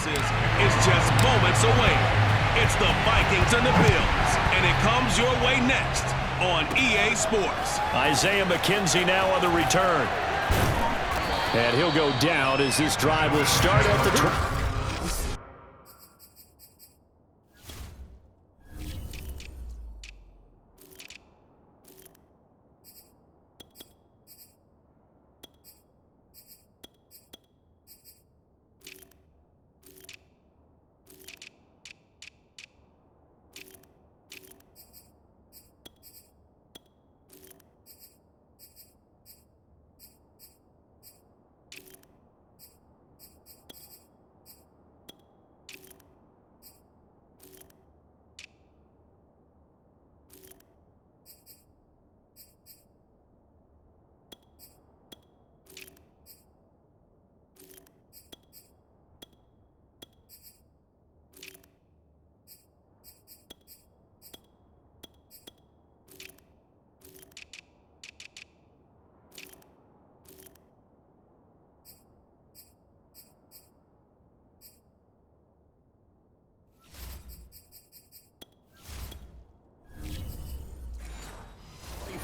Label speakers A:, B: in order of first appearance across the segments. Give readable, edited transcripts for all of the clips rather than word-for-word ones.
A: consequences is just moments away. It's the Vikings and the Bills, and it comes your way next on EA Sports.
B: Isaiah McKenzie now on the return. And he'll go down as this drive will start at the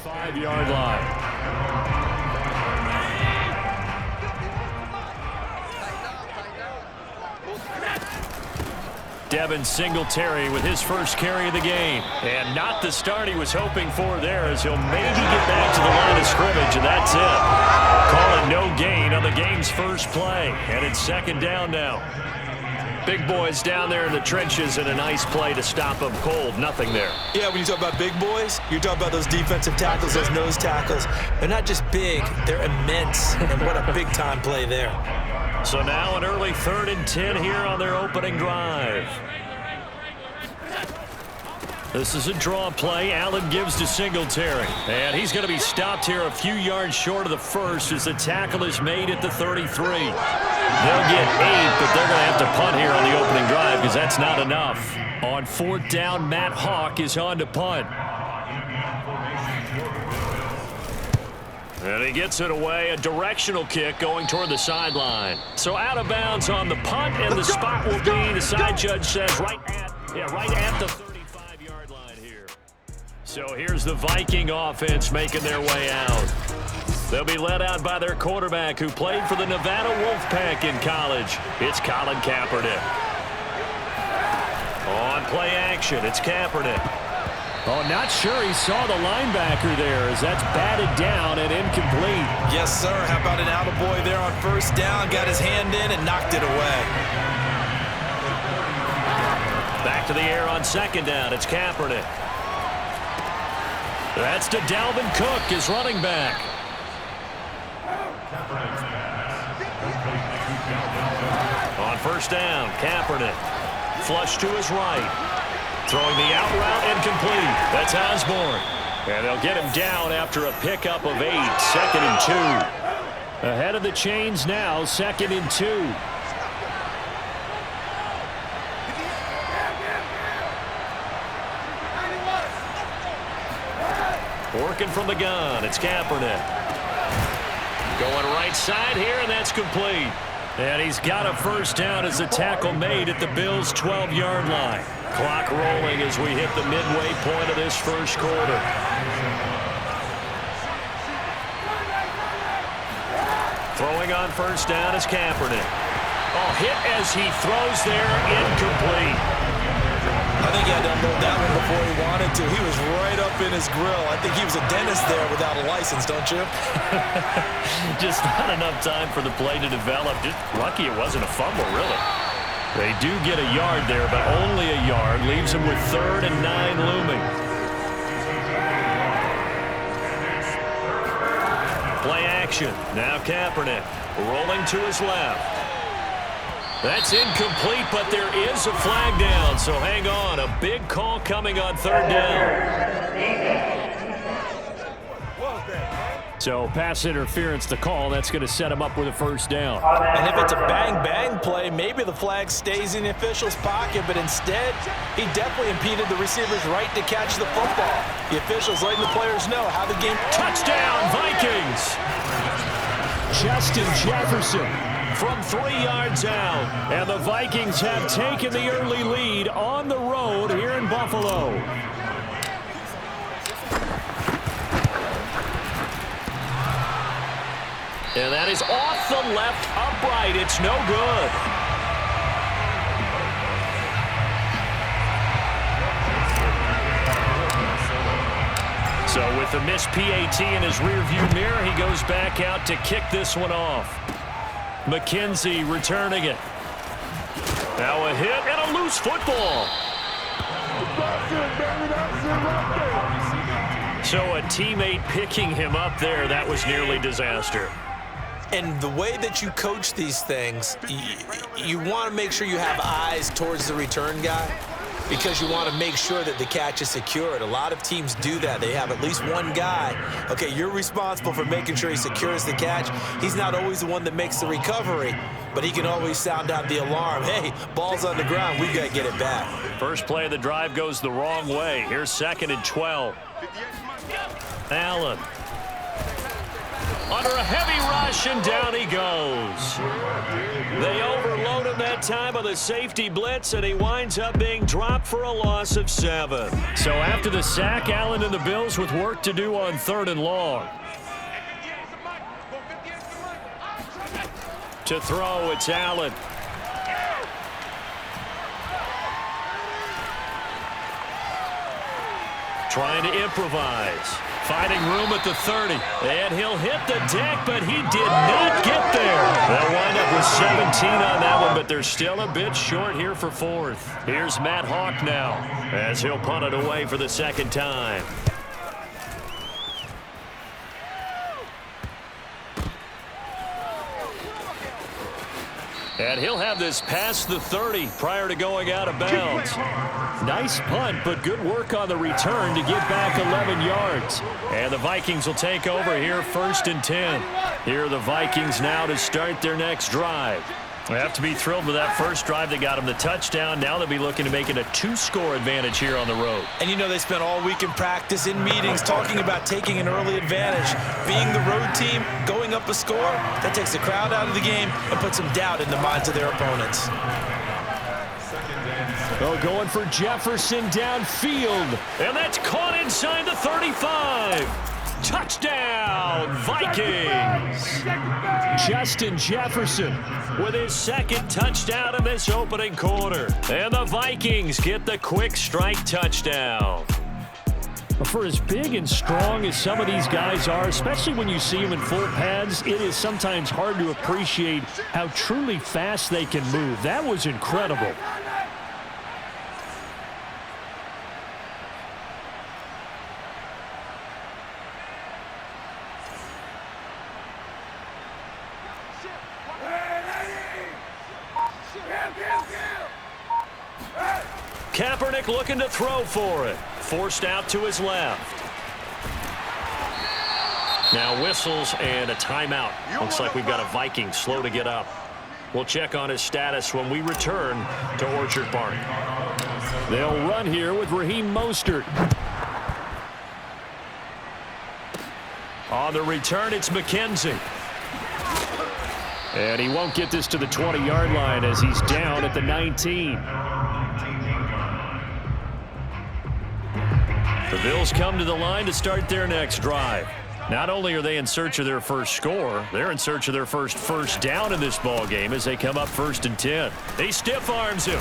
B: 5-yard line. Devin Singletary with his first carry of the game. And not the start he was hoping for there, as he'll maybe get back to the line of scrimmage, and that's it. Calling no gain on the game's first play. And it's second down now. Big boys down there in the trenches, and a nice play to stop them cold. Nothing there.
C: Yeah, when you talk about big boys, you're talking about those defensive tackles, those nose tackles. They're not just big, they're immense. And what a big-time play there.
B: So now an early 3rd and 10 here on their opening drive. This is a draw play. Allen gives to Singletary. And he's going to be stopped here a few yards short of the first as the tackle is made at the 33. They'll get 8, but they're going to have to punt here on the opening drive because that's not enough. On 4th down, Matt Hawk is on to punt. And he gets it away, a directional kick going toward the sideline. So out of bounds on the punt, and the spot will be, the side judge says, right at the 35-yard line here. So here's the Viking offense making their way out. They'll be led out by their quarterback who played for the Nevada Wolfpack in college. It's Colin Kaepernick. On play action, it's Kaepernick. Oh, not sure he saw the linebacker there as that's batted down and incomplete.
C: Yes, sir. How about an attaboy there on 1st down? Got his hand in and knocked it away.
B: Back to the air on 2nd down. It's Kaepernick. That's to Dalvin Cook, his running back. On 1st down, Kaepernick. Flush to his right. Throwing the out route incomplete. That's Osborne. And they'll get him down after a pickup of 8. 2nd and 2. Ahead of the chains now, 2nd and 2. Working from the gun, it's Kaepernick. Going right side here, and that's complete. And he's got a 1st down as the tackle made at the Bills' 12-yard line. Clock rolling as we hit the midway point of this first quarter. Throwing on 1st down is Kaepernick. Oh, hit as he throws there, incomplete.
C: I think he had to unload that one before he wanted to. He was right up in his grill. I think he was a dentist there without a license, don't you?
B: Just not enough time for the play to develop. Just lucky it wasn't a fumble, really. They do get a yard there, but only a yard. Leaves them with 3rd and 9 looming. Play action. Now Kaepernick rolling to his left. That's incomplete, but there is a flag down, so hang on. A big call coming on 3rd down. So pass interference to call. That's going to set him up with a 1st down.
C: And if it's a bang-bang play, maybe the flag stays in the official's pocket, but instead, he definitely impeded the receiver's right to catch the football. The officials letting the players know how the game...
B: Touchdown, Vikings! Justin Jefferson from 3 yards out. And the Vikings have taken the early lead on the road here in Buffalo. And that is off the left upright. It's no good. So with the missed PAT in his rearview mirror, he goes back out to kick this one off. McKenzie returning it. Now a hit and a loose football. So a teammate picking him up there, that was nearly disaster.
C: And the way that you coach these things, you want to make sure you have eyes towards the return guy because you want to make sure that the catch is secured. A lot of teams do that. They have at least one guy. Okay, you're responsible for making sure he secures the catch. He's not always the one that makes the recovery, but he can always sound out the alarm. Hey, ball's on the ground. We've got to get it back.
B: First play of the drive goes the wrong way. Here's 2nd and 12. Allen. Under a heavy rush, and down he goes. They overload him that time with a safety blitz, and he winds up being dropped for a loss of 7. So after the sack, Allen and the Bills with work to do on 3rd and long. To throw, it's Allen. Trying to improvise. Finding room at the 30. And he'll hit the deck, but he did not get there. They'll wind up with 17 on that one, but they're still a bit short here for 4th. Here's Matt Hawk now as he'll punt it away for the 2nd time. And he'll have this past the 30 prior to going out of bounds. Nice punt, but good work on the return to get back 11 yards. And the Vikings will take over here 1st and 10. Here are the Vikings now to start their next drive. They have to be thrilled with that first drive that got them the touchdown. Now they'll be looking to make it a 2-score advantage here on the road.
C: And you know they spent all week in practice, in meetings, talking about taking an early advantage. Being the road team, going up a score, that takes the crowd out of the game and puts some doubt in the minds of their opponents.
B: Oh, going for Jefferson downfield. And that's caught inside the 35. Touchdown, Vikings! Justin Jefferson with his 2nd touchdown in this opening quarter. And the Vikings get the quick strike touchdown. For as big and strong as some of these guys are, especially when you see them in full pads, it is sometimes hard to appreciate how truly fast they can move. That was incredible. Kaepernick looking to throw for it. Forced out to his left. Now whistles and a timeout. Looks like we've got a Viking slow to get up. We'll check on his status when we return to Orchard Park. They'll run here with Raheem Mostert. On the return, it's McKenzie. And he won't get this to the 20-yard line as he's down at the 19. The Bills come to the line to start their next drive. Not only are they in search of their first score, they're in search of their first down in this ball game as they come up 1st and 10. He stiff arms him.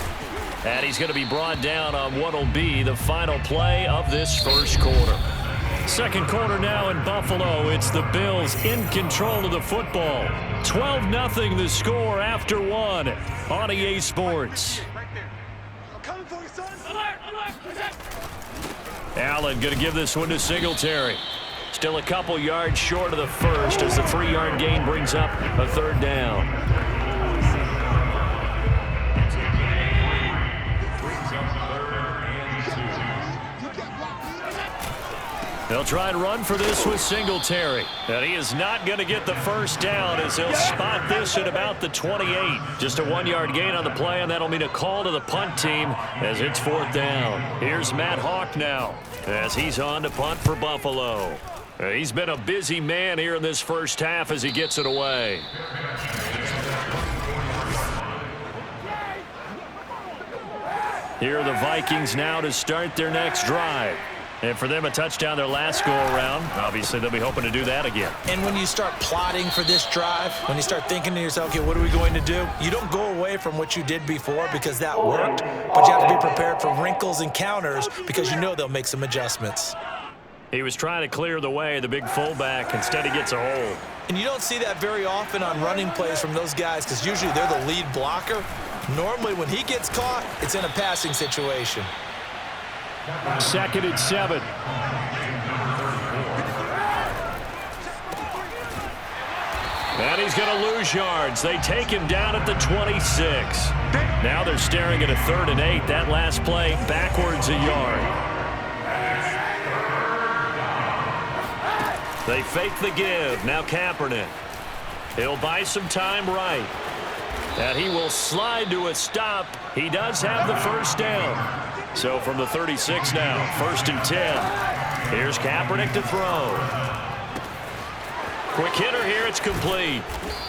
B: And he's going to be brought down on what will be the final play of this first quarter. Second quarter now in Buffalo. It's the Bills in control of the football. 12-0 the score after 1 on EA Sports. Allen going to give this one to Singletary. Still a couple yards short of the first as the 3-yard gain brings up a 3rd down. They'll try and run for this with Singletary. And he is not going to get the first down as he'll spot this at about the 28. Just a 1-yard gain on the play, and that'll mean a call to the punt team as it's 4th down. Here's Matt Hawk now as he's on to punt for Buffalo. He's been a busy man here in this first half as he gets it away. Here are the Vikings now to start their next drive. And for them, a touchdown their last go-around. Obviously, they'll be hoping to do that again.
C: And when you start plotting for this drive, when you start thinking to yourself, okay, what are we going to do? You don't go away from what you did before because that worked, but you have to be prepared for wrinkles and counters because you know they'll make some adjustments.
B: He was trying to clear the way, the big fullback. Instead, he gets a hold.
C: And you don't see that very often on running plays from those guys because usually they're the lead blocker. Normally, when he gets caught, it's in a passing situation.
B: 2nd and 7. And he's going to lose yards. They take him down at the 26. Now they're staring at a 3rd and 8. That last play, backwards a yard. They fake the give. Now Kaepernick. He'll buy some time right. And he will slide to a stop. He does have the first down. So from the 36 now, 1st and 10. Here's Kaepernick to throw. Quick hitter here, it's complete.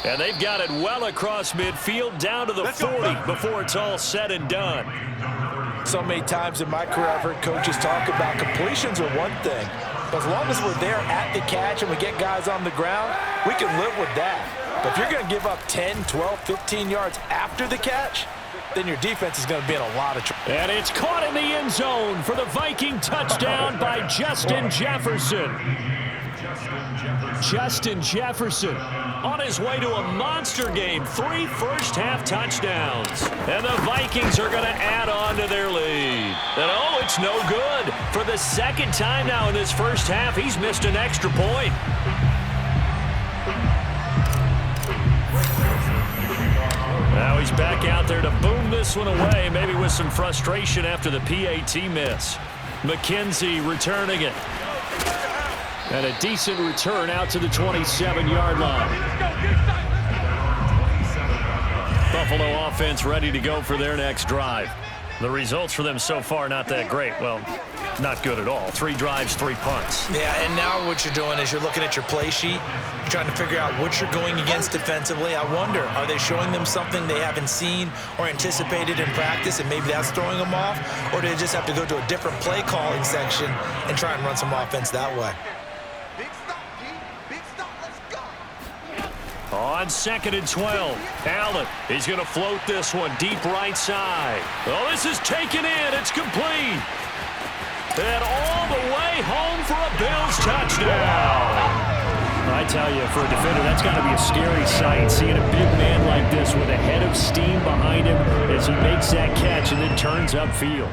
B: And they've got it well across midfield down to the 40 before it's all said and done.
C: So many times in my career I've heard coaches talk about completions are one thing. But as long as we're there at the catch and we get guys on the ground, we can live with that. But if you're going to give up 10, 12, 15 yards after the catch, then your defense is going to be in a lot of trouble.
B: And it's caught in the end zone for the Viking touchdown by Justin Jefferson. Justin Jefferson on his way to a monster game. 3 first-half touchdowns. And the Vikings are going to add on to their lead. And oh, it's no good. For the 2nd time now in this first half, he's missed an extra point. Now he's back out there to boom this one away, maybe with some frustration after the PAT miss. McKenzie returning it. And a decent return out to the 27-yard line. Buffalo offense ready to go for their next drive. The results for them so far not that great. Well, not good at all. 3 drives, 3 punts.
C: Yeah, and now what you're doing is you're looking at your play sheet. You're trying to figure out what you're going against defensively. I wonder, are they showing them something they haven't seen or anticipated in practice, and maybe that's throwing them off? Or do they just have to go to a different play calling section and try and run some offense that way?
B: On 2nd and 12, Allen, he's going to float this one deep right side. Oh, this is taken in. It's complete. And all the way home for a Bills touchdown. I tell you, for a defender, that's got to be a scary sight, seeing a big man like this with a head of steam behind him as he makes that catch and then turns upfield.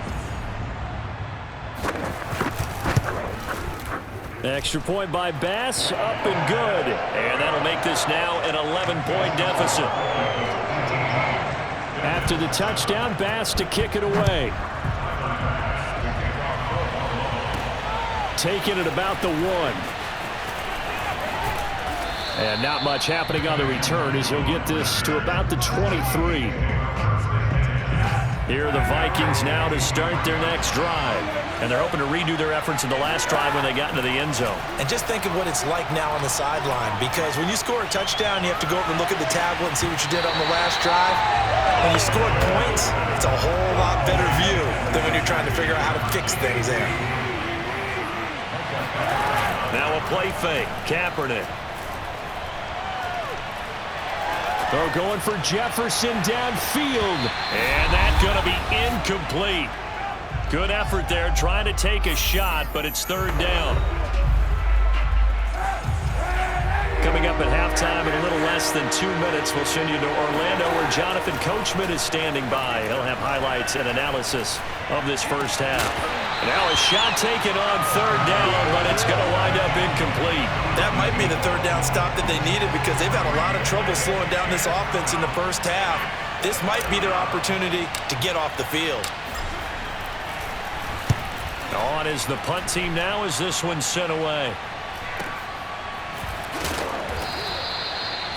B: Extra point by Bass, up and good. And that'll make this now an 11-point deficit. After the touchdown, Bass to kick it away. Taking it about the 1. And not much happening on the return as he'll get this to about the 23. Here are the Vikings now to start their next drive. And they're hoping to redo their efforts in the last drive when they got into the end zone.
C: And just think of what it's like now on the sideline, because when you score a touchdown, you have to go over and look at the tablet and see what you did on the last drive. When you scored points, it's a whole lot better view than when you're trying to figure out how to fix things there.
B: Now a play fake. Kaepernick. They're going for Jefferson downfield. And that's going to be incomplete. Good effort there, trying to take a shot, but it's 3rd down. Coming up at halftime in a little less than 2 minutes, we'll send you to Orlando where Jonathan Coachman is standing by. He'll have highlights and analysis of this first half. Now a shot taken on 3rd down, but it's going to wind up incomplete.
C: That might be the 3rd down stop that they needed because they've had a lot of trouble slowing down this offense in the first half. This might be their opportunity to get off the field.
B: On is the punt team now as this one's sent away.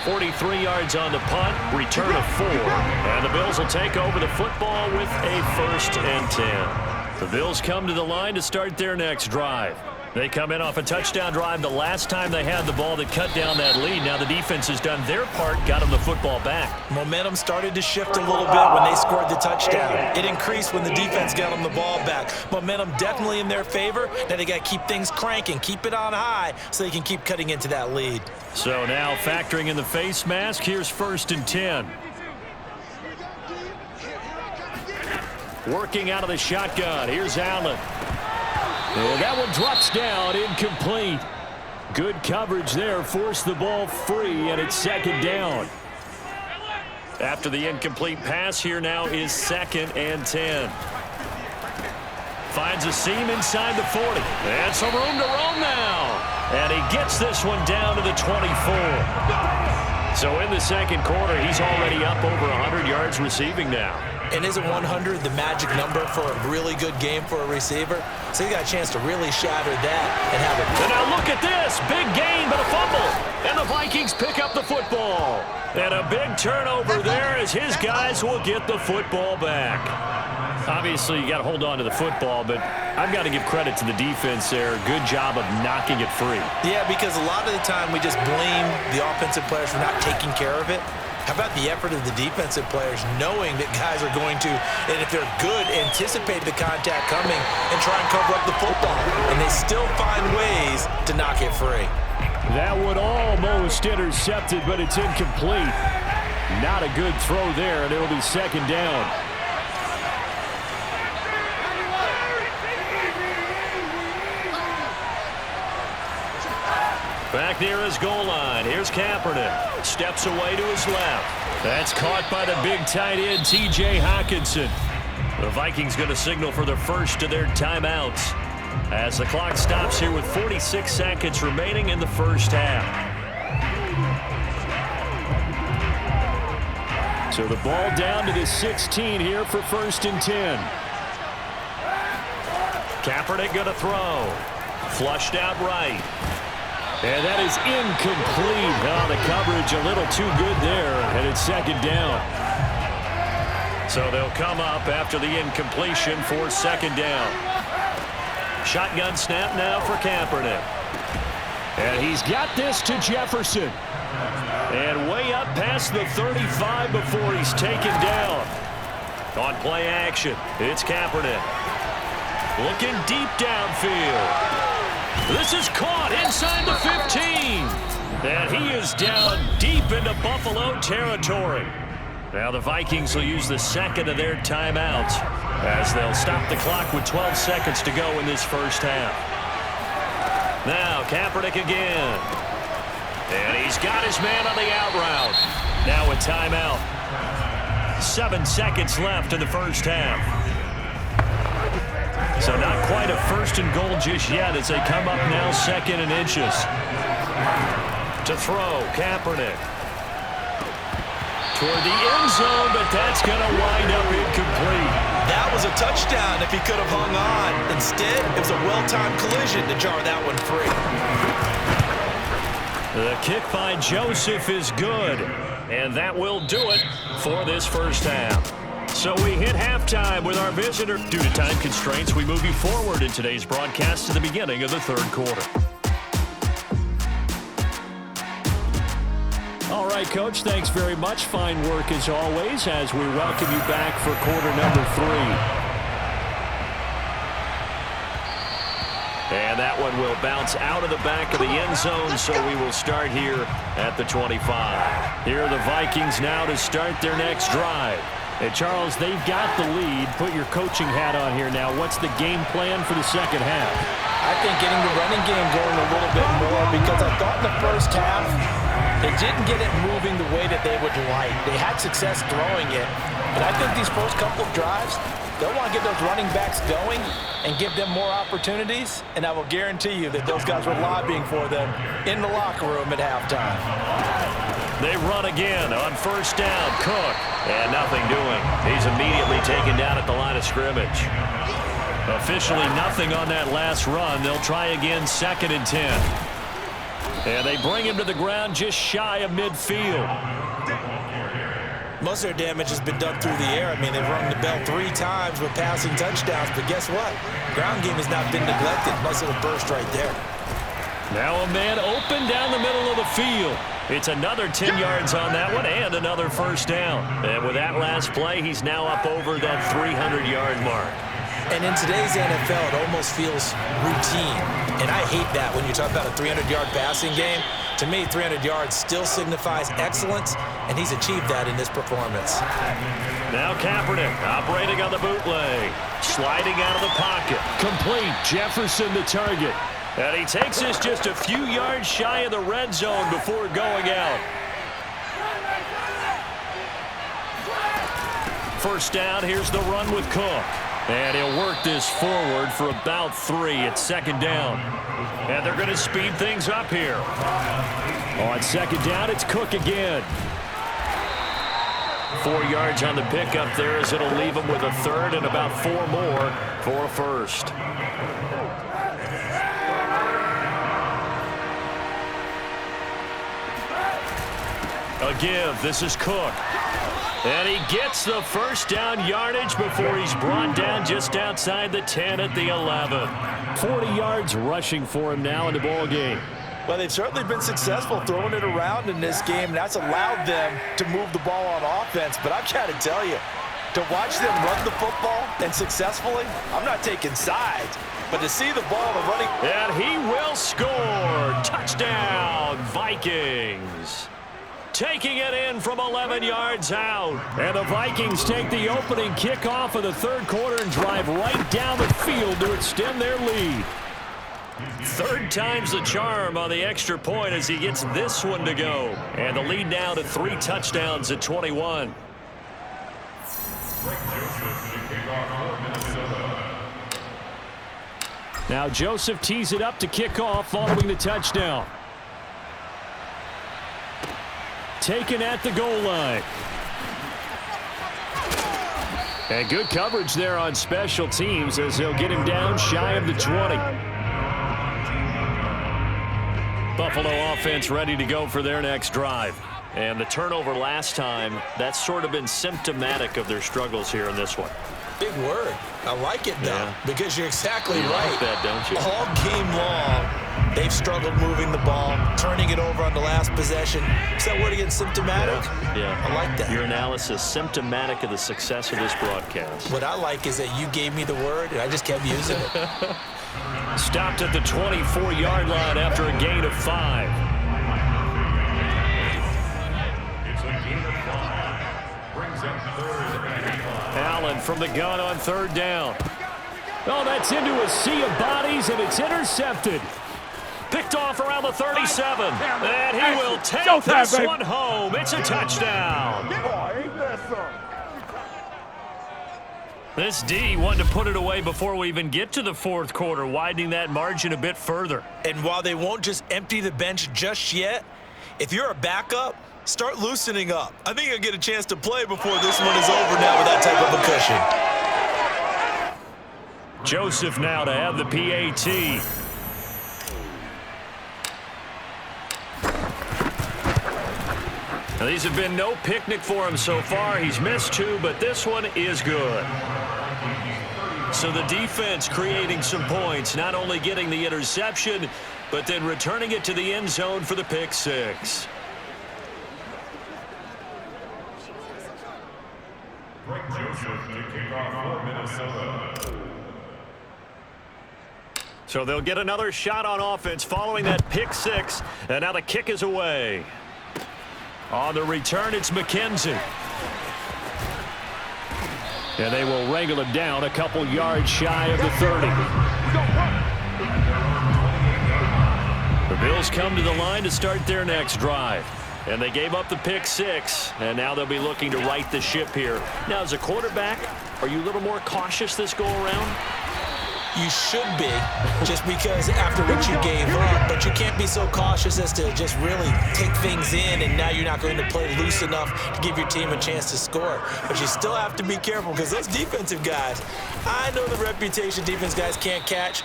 B: 43 yards on the punt, return of 4. And the Bills will take over the football with a 1st and 10. The Bills come to the line to start their next drive. They come in off a touchdown drive the last time they had the ball that cut down that lead. Now the defense has done their part, got them the football back.
C: Momentum started to shift a little bit when they scored the touchdown. It increased when the defense got them the ball back. Momentum definitely in their favor. Now they got to keep things cranking, keep it on high so they can keep cutting into that lead.
B: So now factoring in the face mask, here's 1st and 10. Working out of the shotgun. Here's Allen. And that one drops down, incomplete. Good coverage there, forced the ball free, and it's 2nd down. After the incomplete pass, here now is 2nd and 10. Finds a seam inside the 40. And some room to roam now. And he gets this one down to the 24. So in the 2nd quarter, he's already up over 100 yards receiving now.
C: And isn't 100 the magic number for a really good game for a receiver? So he got a chance to really shatter that and have it.
B: And now look at this. Big gain, but a fumble. And the Vikings pick up the football. And a big turnover there as his guys will get the football back. Obviously, you got to hold on to the football, but I've got to give credit to the defense there. Good job of knocking it free.
C: Yeah, because a lot of the time we just blame the offensive players for not taking care of it. How about the effort of the defensive players knowing that guys are going to, and if they're good, anticipate the contact coming and try and cover up the football. And they still find ways to knock it free.
B: That one almost intercepted, but it's incomplete. Not a good throw there, and it'll be 2nd down. Back near his goal line. Here's Kaepernick. Steps away to his left. That's caught by the big tight end, T.J. Hockenson. The Vikings going to signal for the first of their timeouts as the clock stops here with 46 seconds remaining in the first half. So the ball down to the 16 here for 1st and 10. Kaepernick going to throw. Flushed out right. And that is incomplete. Oh, the coverage a little too good there, and it's 2nd down. So they'll come up after the incompletion for 2nd down. Shotgun snap now for Kaepernick. And he's got this to Jefferson. And way up past the 35 before he's taken down. On play action, it's Kaepernick. Looking deep downfield. This is caught inside the 15. And he is down deep into Buffalo territory. Now the Vikings will use the 2nd of their timeouts as they'll stop the clock with 12 seconds to go in this first half. Now Kaepernick again. And he's got his man on the out route. Now a timeout. 7 seconds left in the first half. So not quite a 1st and goal just yet as they come up now 2nd and inches. To throw, Kaepernick. Toward the end zone, but that's going to wind up incomplete.
C: That was a touchdown if he could have hung on. Instead, it was a well-timed collision to jar that one free.
B: The kick by Joseph is good, and that will do it for this first half. So we hit halftime with our visitor. Due to time constraints, we move you forward in today's broadcast to the beginning of the 3rd quarter. All right, Coach, thanks very much. Fine work as always as we welcome you back for quarter number 3. And that one will bounce out of the back of the end zone, so we will start here at the 25. Here are the Vikings now to start their next drive. Hey, Charles, they've got the lead. Put your coaching hat on here now. What's the game plan for the 2nd half?
C: I think getting the running game going a little bit more because I thought in the first half they didn't get it moving the way that they would like. They had success throwing it. But I think these first couple of drives, they'll want to get those running backs going and give them more opportunities. And I will guarantee you that those guys were lobbying for them in the locker room at halftime.
B: They run again on 1st down. Cook. And nothing doing. He's immediately taken down at the line of scrimmage. Officially nothing on that last run. They'll try again 2nd and 10. And they bring him to the ground just shy of midfield.
C: Most of their damage has been done through the air. I mean, they've rung the bell 3 times with passing touchdowns, but guess what? Ground game has not been neglected. Nice little burst right there.
B: Now a man open down the middle of the field. It's another 10 yards on that one and another first down. And with that last play, he's now up over that 300-yard mark.
C: And in today's NFL, it almost feels routine. And I hate that when you talk about a 300-yard passing game. To me, 300 yards still signifies excellence, and he's achieved that in this performance.
B: Now Kaepernick operating on the bootleg. Sliding out of the pocket. Complete. Jefferson the target. And he takes this just a few yards shy of the red zone before going out. First down, here's the run with Cook. And he'll work this forward for about 3 at second down. And they're going to speed things up here. On second down, it's Cook again. 4 yards on the pickup there as it'll leave him with a third and about 4 more for a first. A give. This is Cook. And he gets the first down yardage before he's brought down just outside the 10 at the 11. 40 yards rushing for him now in the ball game.
D: Well, they've certainly been successful throwing it around in this game, and that's allowed them to move the ball on offense. But I've got to tell you, to watch them run the football and successfully, I'm not taking sides, but to see the ball and running.
B: And he will score. Touchdown, Vikings. Taking it in from 11 yards out. And the Vikings take the opening kickoff of the third quarter and drive right down the field to extend their lead. Third time's the charm on the extra point as he gets this one to go. And the lead now to 3 touchdowns at 21. Now Joseph tees it up to kick off following the touchdown. Taken at the goal line. And good coverage there on special teams as they'll get him down shy of the 20. Buffalo offense ready to go for their next drive. And the turnover last time, that's sort of been symptomatic of their struggles here in this one.
C: Big word. I like it, though, because you're exactly
B: you
C: right.
B: Like that, don't you?
C: All game long, they've struggled moving the ball, turning it over on the last possession. Is that word again, symptomatic?
B: Yeah.
C: I like that.
B: Your analysis, symptomatic of the success of this broadcast.
C: What I like is that you gave me the word, and I just kept using it.
B: Stopped at the 24-yard line after a gain of 5. Allen from the gun on third down. Oh, that's into a sea of bodies, and it's intercepted. Picked off around the 37. And he will take this one home. It's a touchdown. This D wanted to put it away before we even get to the fourth quarter, widening that margin a bit further.
C: And while they won't just empty the bench just yet, if you're a backup, start loosening up. I think you'll get a chance to play before this one is over now with that type of a cushion.
B: Joseph now to have the PAT. Now, these have been no picnic for him so far. He's missed 2, but this one is good. So the defense creating some points, not only getting the interception, but then returning it to the end zone for the pick 6. So they'll get another shot on offense following that pick 6, and now the kick is away. On the return, it's McKenzie. And they will wrangle him down a couple yards shy of the 30. The Bills come to the line to start their next drive. And they gave up the pick 6, and now they'll be looking to right the ship here. Now, as a quarterback, are you a little more cautious this go-around?
C: You should be, just because after what you gave up, but you can't be so cautious as to just really take things in, and now you're not going to play loose enough to give your team a chance to score. But you still have to be careful, because those defensive guys, I know the reputation defense guys can't catch.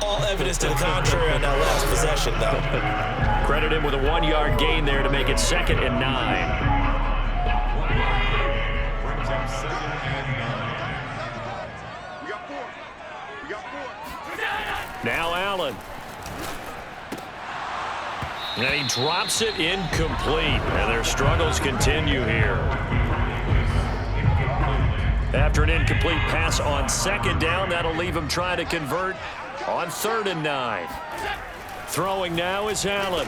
C: All evidence to the contrary on that last possession, though.
B: Credit him with a 1-yard gain there to make it 2nd and 9. And he drops it incomplete. And their struggles continue here. After an incomplete pass on second down, that'll leave him trying to convert on 3rd and 9. Throwing now is Allen.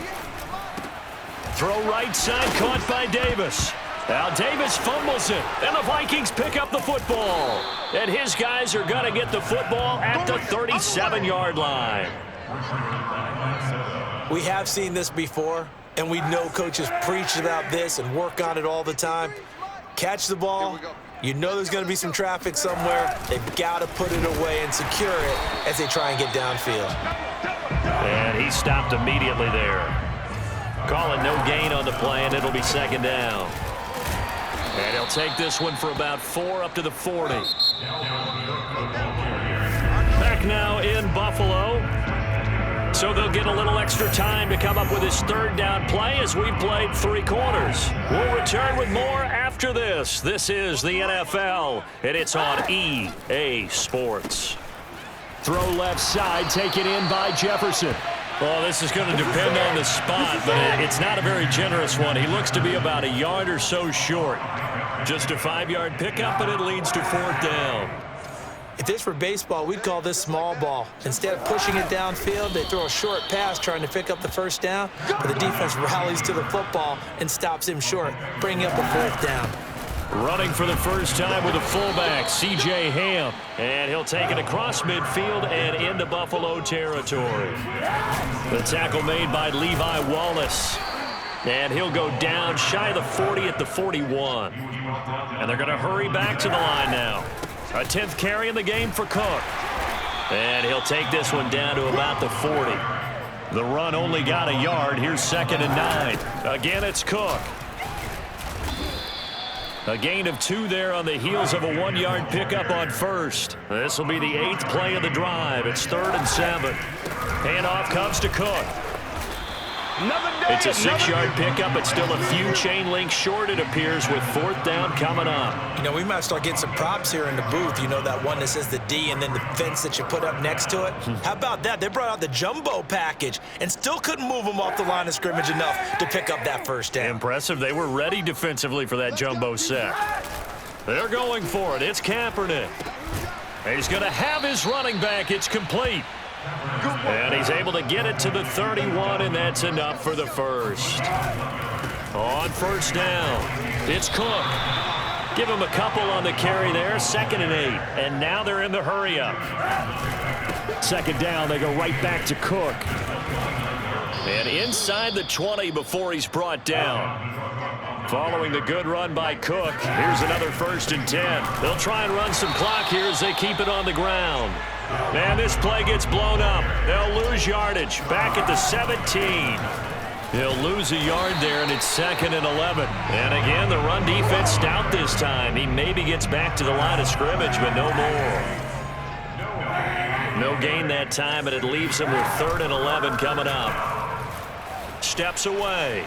B: Throw right side, caught by Davis. Now Davis fumbles it, and the Vikings pick up the football. And his guys are going to get the football at the 37-yard line.
C: We have seen this before, and we know coaches preach about this and work on it all the time. Catch the ball. You know there's going to be some traffic somewhere. They've got to put it away and secure it as they try and get downfield.
B: And he stopped immediately there. Calling no gain on the play, and it'll be 2nd down. And he'll take this one for about 4 up to the 40. Back now in Buffalo. So they'll get a little extra time to come up with his 3rd down play as we've played 3 quarters. We'll return with more after this. This is the NFL, and it's on EA Sports. Throw left side, taken in by Jefferson. Well, this is going to depend on the spot, but it's not a very generous one. He looks to be about a yard or so short. Just a 5-yard pickup, and it leads to 4th down.
C: If this were baseball, we'd call this small ball. Instead of pushing it downfield, they throw a short pass trying to pick up the 1st down, but the defense rallies to the football and stops him short, bringing up the 4th down.
B: Running for the first time with a fullback, C.J. Ham. And he'll take it across midfield and into Buffalo territory. The tackle made by Levi Wallace. And he'll go down shy of the 40 at the 41. And they're going to hurry back to the line now. A 10th carry in the game for Cook. And he'll take this one down to about the 40. The run only got a yard. Here's 2nd and 9. Again, it's Cook. A gain of 2 there on the heels of a 1-yard pickup on 1st. This will be the 8th play of the drive. It's 3rd and 7. Handoff comes to Cook. It's a 6-yard pickup. It's still a few chain links short, it appears, with 4th down coming up.
C: You know, we might start getting some props here in the booth. You know, that one that says the D and then the fence that you put up next to it? How about that? They brought out the jumbo package and still couldn't move them off the line of scrimmage enough to pick up that 1st down.
B: Impressive. They were ready defensively for that jumbo set. They're going for it. It's Kaepernick. He's going to have his running back. It's complete. And he's able to get it to the 31, and that's enough for the 1st. On 1st down, it's Cook. Give him a couple on the carry there, 2nd and 8. And now they're in the hurry-up. 2nd down, they go right back to Cook. And inside the 20 before he's brought down. Following the good run by Cook, here's another 1st and 10. They'll try and run some clock here as they keep it on the ground. And this play gets blown up. They'll lose yardage. Back at the 17. He'll lose a yard there, and it's 2nd and 11. And again, the run defense stout this time. He maybe gets back to the line of scrimmage, but no more. No gain that time, and it leaves him with 3rd and 11 coming up. Steps away.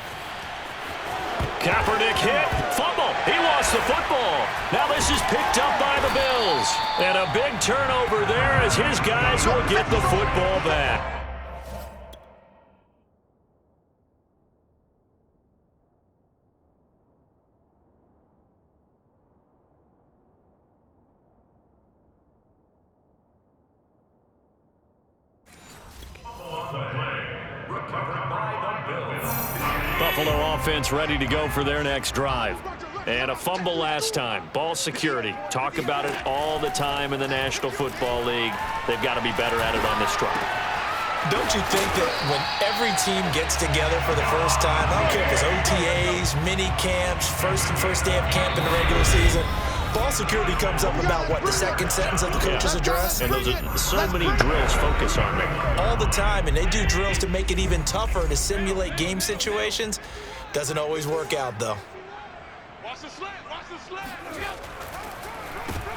B: Kaepernick hit, fumble. He lost the football. Now this is picked up by the Bills. And a big turnover there as his guys will get the football back. Buffalo offense ready to go for their next drive. And a fumble last time. Ball security. Talk about it all the time in the National Football League. They've got to be better at it on this drive.
C: Don't you think that when every team gets together for the first time, I don't care if it's OTAs, mini camps, first day of camp in the regular season, ball security comes up about, what, the 2nd sentence of the coach's address?
B: And those are so many drills focus on that.
C: All the time, and they do drills to make it even tougher to simulate game situations. Doesn't always work out, though.
A: Watch the slant. Watch the slant.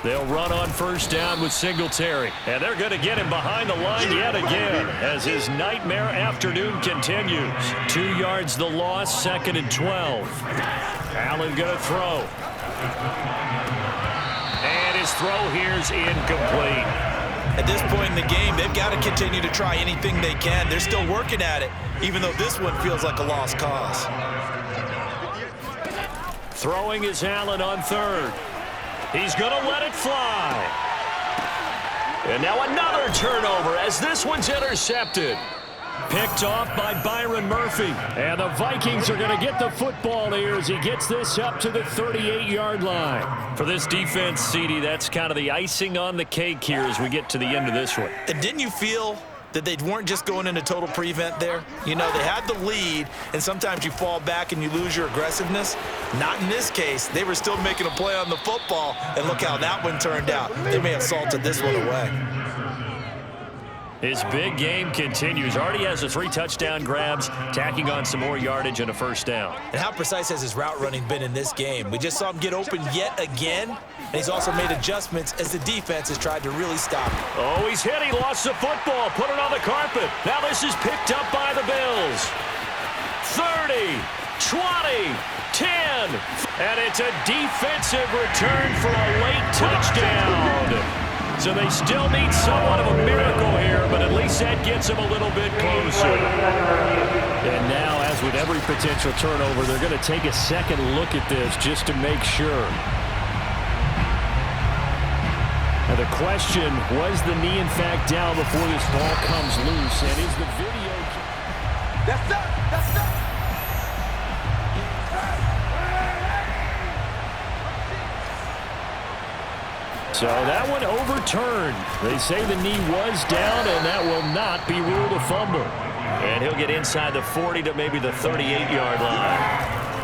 B: They'll run on 1st down with Singletary. And they're going to get him behind the line yet again as his nightmare afternoon continues. 2 yards the loss, 2nd and 12. Allen going to throw. And his throw here's incomplete.
D: At this point in the game, they've got to continue to try anything they can. They're still working at it, even though this one feels like a lost cause.
B: Throwing is Allen on third. He's going to let it fly. And now another turnover as this one's intercepted. Picked off by Byron Murphy. And the Vikings are going to get the football here as he gets this up to the 38-yard line. For this defense, CD, that's kind of the icing on the cake here as we get to the end of this one.
D: And didn't you feel that they weren't just going into total prevent there? You know, they had the lead, and sometimes you fall back and you lose your aggressiveness. Not in this case. They were still making a play on the football, and look how that one turned out. They may have salted this one away.
B: His big game continues. Already has the 3 touchdown grabs, tacking on some more yardage and a first down.
C: And how precise has his route running been in this game? We just saw him get open yet again, and he's also made adjustments as the defense has tried to really stop him.
B: Oh, he's hit. He lost the football. Put it on the carpet. Now this is picked up by the Bills. 30, 20, 10. And it's a defensive return for a late touchdown. So they still need somewhat of a miracle here, but at least that gets them a little bit closer. And now, as with every potential turnover, they're going to take a second look at this just to make sure. Now the question, was the knee in fact down before this ball comes loose? And is the video...
E: That's it! That's it!
B: So that one overturned. They say the knee was down, and that will not be ruled a fumble. And he'll get inside the 40 to maybe the 38-yard line.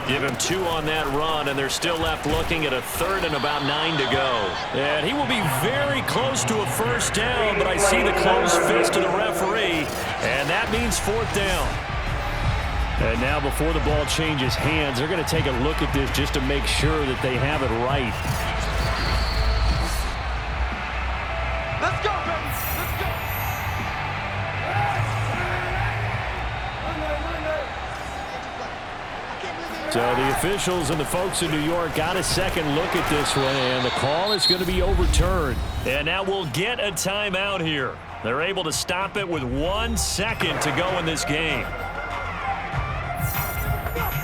B: Give him 2 on that run, and they're still left looking at a 3rd and about 9 to go. And he will be very close to a first down, but I see the closed fist of the referee, and that means 4th down. And now before the ball changes hands, they're going to take a look at this just to make sure that they have it right.
E: Let's go, baby! Let's go!
B: So the officials and the folks in New York got a second look at this one, and the call is going to be overturned. And now we'll get a timeout here. They're able to stop it with 1 second to go in this game.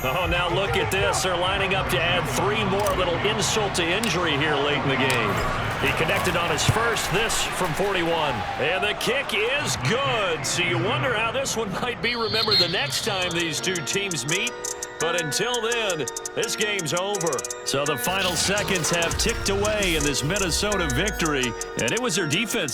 B: Oh, now look at this. They're lining up to add 3 more, little insult to injury here late in the game. He connected on his first, this from 41. And the kick is good. So you wonder how this one might be remembered the next time these two teams meet. But until then, this game's over. So the final seconds have ticked away in this Minnesota victory, and it was their defense